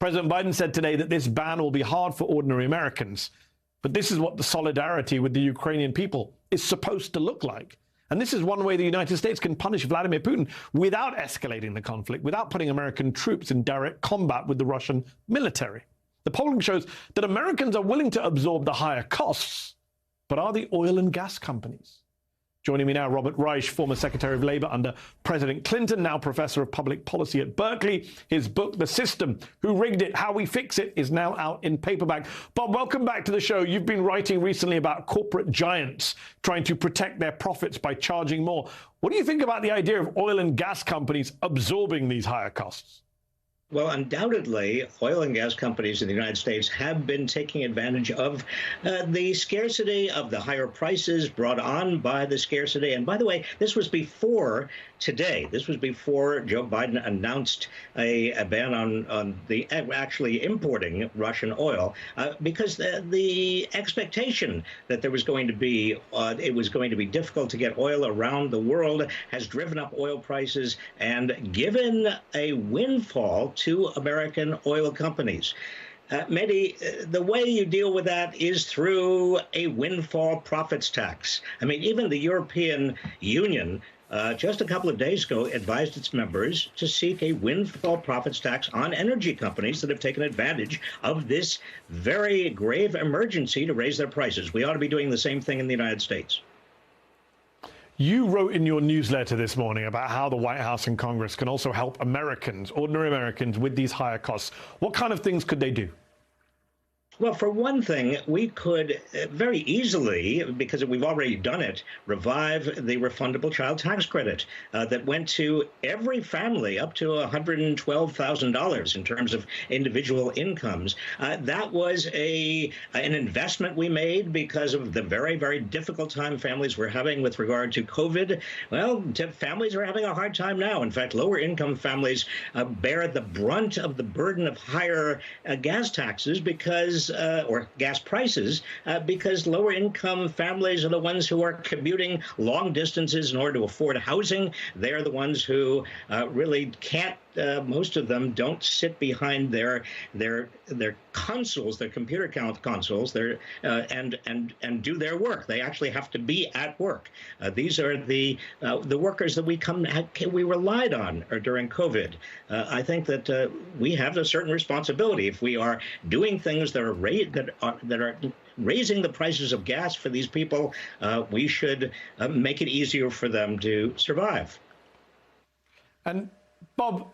President Biden said today that this ban will be hard for ordinary Americans. But this is what the solidarity with the Ukrainian people is supposed to look like. And this is one way the United States can punish Vladimir Putin without escalating the conflict, without putting American troops in direct combat with the Russian military. The polling shows that Americans are willing to absorb the higher costs, but are the oil and gas companies? Joining me now, Robert Reich, former Secretary of Labor under President Clinton, now Professor of Public Policy at Berkeley. His book, The System, Who Rigged It, How We Fix It, is now out in paperback. Bob, welcome back to the show. You've been writing recently about corporate giants trying to protect their profits by charging more. What do you think about the idea of oil and gas companies absorbing these higher costs? Well, undoubtedly, oil and gas companies in the United States have been taking advantage of the scarcity, of the higher prices brought on by the scarcity. And by the way, this was before today. This was before Joe Biden announced a ban on the actually importing Russian oil, because the expectation that there was going to be, it was going to be difficult to get oil around the world has driven up oil prices and given a windfall to American oil companies. Mehdi, the way you deal with that is through a windfall profits tax. I mean, even the European Union just a couple of days ago advised its members to seek a windfall profits tax on energy companies that have taken advantage of this very grave emergency to raise their prices. We ought to be doing the same thing in the United States. You wrote in your newsletter this morning about how the White House and Congress can also help Americans, ordinary Americans, with these higher costs. What kind of things could they do? Well, for one thing, we could very easily, because we've already done it, revive the refundable child tax credit that went to every family up to $112,000 in terms of individual incomes. That was an investment we made because of the very, very difficult time families were having with regard to COVID. Well, families are having a hard time now. In fact, lower income families bear the brunt of the burden of higher gas taxes because or gas prices, because lower income families are the ones who are commuting long distances in order to afford housing. They're the ones who really can't. Most of them don't sit behind their consoles, their computer consoles, and do their work. They actually have to be at work. These are the workers that we relied on during COVID. I think that we have a certain responsibility if we are doing things that are raising the prices of gas for these people. We should make it easier for them to survive. And Bob,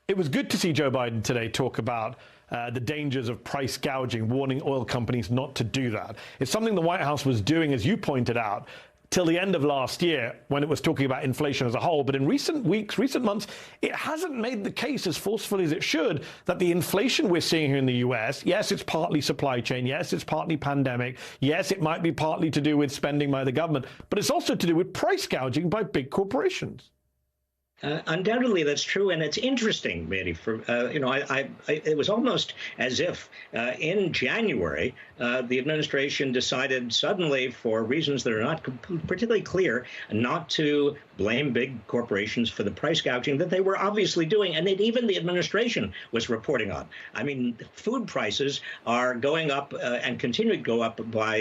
it was good to see Joe Biden today talk about the dangers of price gouging, warning oil companies not to do that. It's something the White House was doing, as you pointed out, till the end of last year when it was talking about inflation as a whole. But in recent weeks, recent months, it hasn't made the case as forcefully as it should that the inflation we're seeing here in the U.S., yes, it's partly supply chain. Yes, it's partly pandemic. Yes, it might be partly to do with spending by the government. But it's also to do with price gouging by big corporations. Undoubtedly, that's true, and it's interesting, Mehdi. It was almost as if in January the administration decided suddenly, for reasons that are not particularly clear, not to blame big corporations for the price gouging that they were obviously doing, and that even the administration was reporting on. I mean, food prices are going up and continue to go up by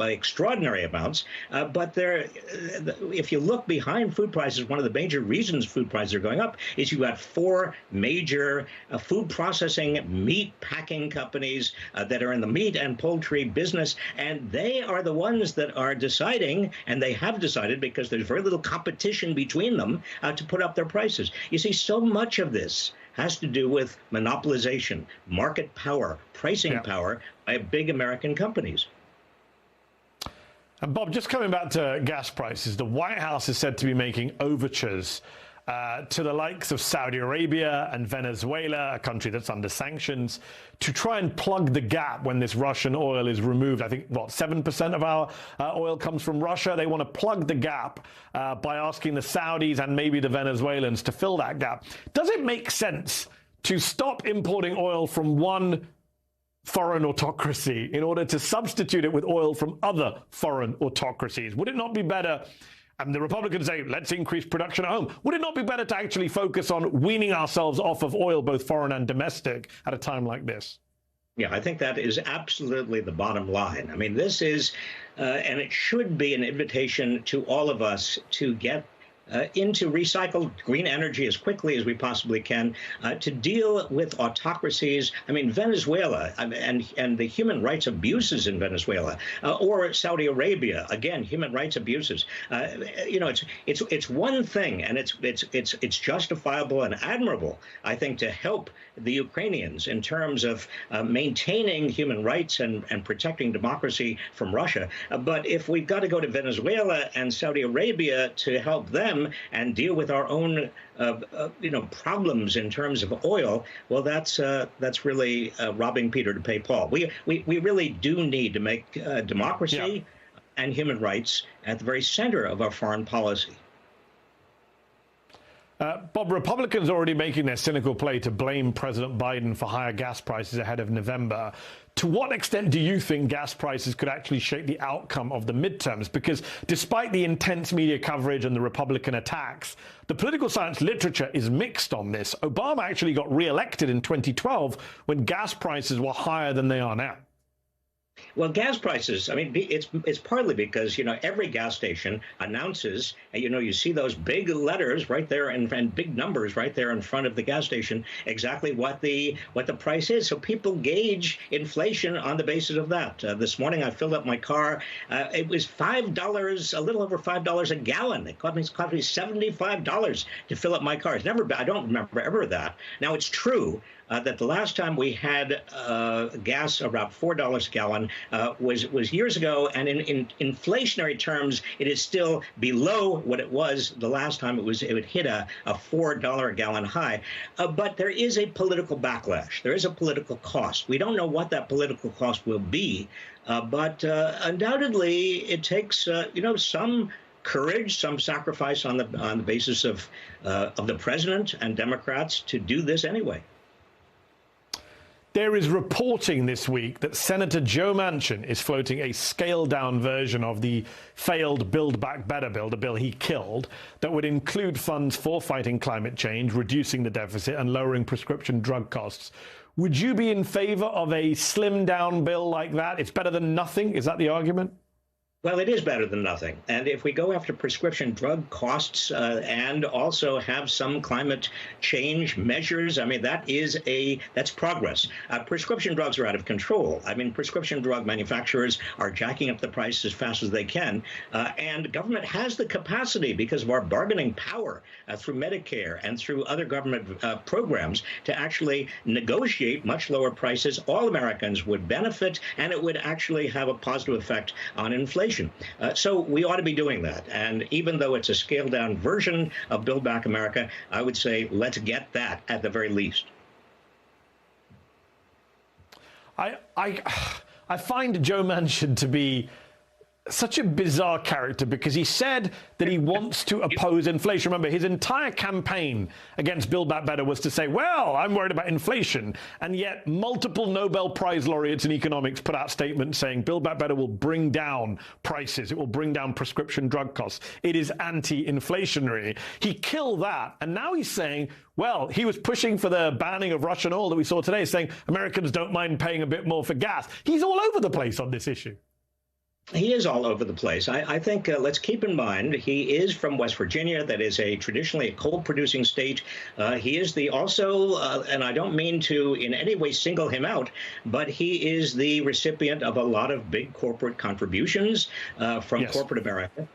extraordinary amounts. But if you look behind food prices, one of the major reasons food prices are going up is you got four major food processing, meat packing companies that are in the meat and poultry business, and they are the ones that are deciding, and they have decided because there's very little competition between them to put up their prices. You see, so much of this has to do with monopolization, market power, pricing power by big American companies. And Bob, just coming back to gas prices, the White House is said to be making overtures to the likes of Saudi Arabia and Venezuela, a country that's under sanctions, to try and plug the gap when this Russian oil is removed. I think, 7% of our oil comes from Russia. They want to plug the gap by asking the Saudis and maybe the Venezuelans to fill that gap. Does it make sense to stop importing oil from one foreign autocracy in order to substitute it with oil from other foreign autocracies? Would it not be better And the Republicans say, let's increase production at home. Would it not be better to actually focus on weaning ourselves off of oil, both foreign and domestic, at a time like this? Yeah, I think that is absolutely the bottom line. I mean, this is, and it should be an invitation to all of us to get into recycled green energy as quickly as we possibly can, to deal with autocracies. I mean, Venezuela and the human rights abuses in Venezuela, or Saudi Arabia, again, human rights abuses. You know, it's one thing, and it's justifiable and admirable, I think, to help the Ukrainians in terms of maintaining human rights and protecting democracy from Russia. But if we've got to go to Venezuela and Saudi Arabia to help them and deal with our own you know, problems in terms of oil, well, that's really robbing Peter to pay Paul. We really do need to make democracy and human rights at the very center of our foreign policy. Bob, Republicans are already making their cynical play to blame President Biden for higher gas prices ahead of November. To what extent do you think gas prices could actually shape the outcome of the midterms? Because despite the intense media coverage and the Republican attacks, the political science literature is mixed on this. Obama actually got re-elected in 2012 when gas prices were higher than they are now. Well, gas prices, I mean, it's partly because, you know, every gas station announces, you know, you see those big letters right there and big numbers right there in front of the gas station, exactly what the price is. So people gauge inflation on the basis of that. This morning I filled up my car. It was $5, a little over $5 a gallon. It cost me $75 to fill up my car. I don't remember ever that. Now, it's true that the last time we had gas around $4 a gallon was years ago, and in inflationary terms, it is still below what it was the last time it would hit a $4 a gallon high. But there is a political backlash. There is a political cost. We don't know what that political cost will be, but undoubtedly it takes you know, some courage, some sacrifice on the basis of the president and Democrats to do this anyway. There is reporting this week that Senator Joe Manchin is floating a scaled-down version of the failed Build Back Better bill, the bill he killed, that would include funds for fighting climate change, reducing the deficit, and lowering prescription drug costs. Would you be in favor of a slimmed-down bill like that? It's better than nothing. Is that the argument? Well, it is better than nothing. And if we go after prescription drug costs and also have some climate change measures, I mean, that's progress. Prescription drugs are out of control. I mean, prescription drug manufacturers are jacking up the price as fast as they can. And government has the capacity, because of our bargaining power through Medicare and through other government programs, to actually negotiate much lower prices. All Americans would benefit, and it would actually have a positive effect on inflation. So we ought to be doing that. And even though it's a scaled-down version of Build Back America, I would say let's get that at the very least. I find Joe Manchin to be such a bizarre character, because he said that he wants to oppose inflation. Remember, his entire campaign against Build Back Better was to say, well, I'm worried about inflation. And yet multiple Nobel Prize laureates in economics put out statements saying Build Back Better will bring down prices. It will bring down prescription drug costs. It is anti-inflationary. He killed that. And now he's saying, well, he was pushing for the banning of Russian oil that we saw today, saying Americans don't mind paying a bit more for gas. He's all over the place on this issue. He is all over the place. I think let's keep in mind he is from West Virginia. That is traditionally a coal-producing state. He is also, and I don't mean to in any way single him out, but he is the recipient of a lot of big corporate contributions from corporate America.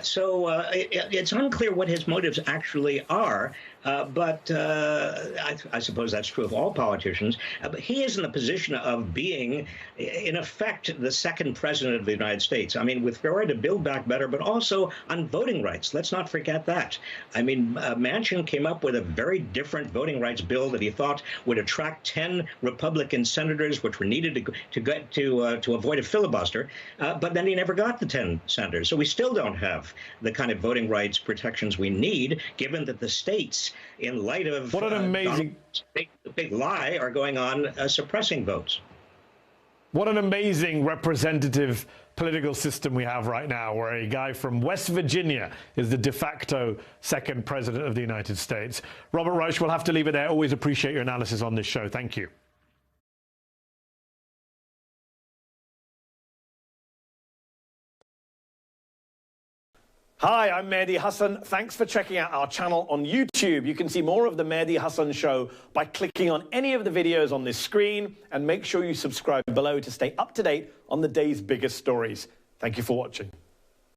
So it's unclear what his motives actually are. But I suppose that's true of all politicians. But he is in the position of being, in effect, the second president of the United States. I mean, with regard to Build Back Better, but also on voting rights. Let's not forget that. I mean, Manchin came up with a very different voting rights bill that he thought would attract 10 Republican senators, which were needed to avoid a filibuster. But then he never got the 10 senators. So we still don't have the kind of voting rights protections we need, given that the states, in light of what an amazing big lie, are going on suppressing votes. What an amazing representative political system we have right now, where a guy from West Virginia is the de facto second president of the United States. Robert Reich, we'll have to leave it there. Always appreciate your analysis on this show. Thank you. Hi, I'm Mehdi Hasan. Thanks for checking out our channel on YouTube. You can see more of the Mehdi Hasan Show by clicking on any of the videos on this screen, and make sure you subscribe below to stay up to date on the day's biggest stories. Thank you for watching.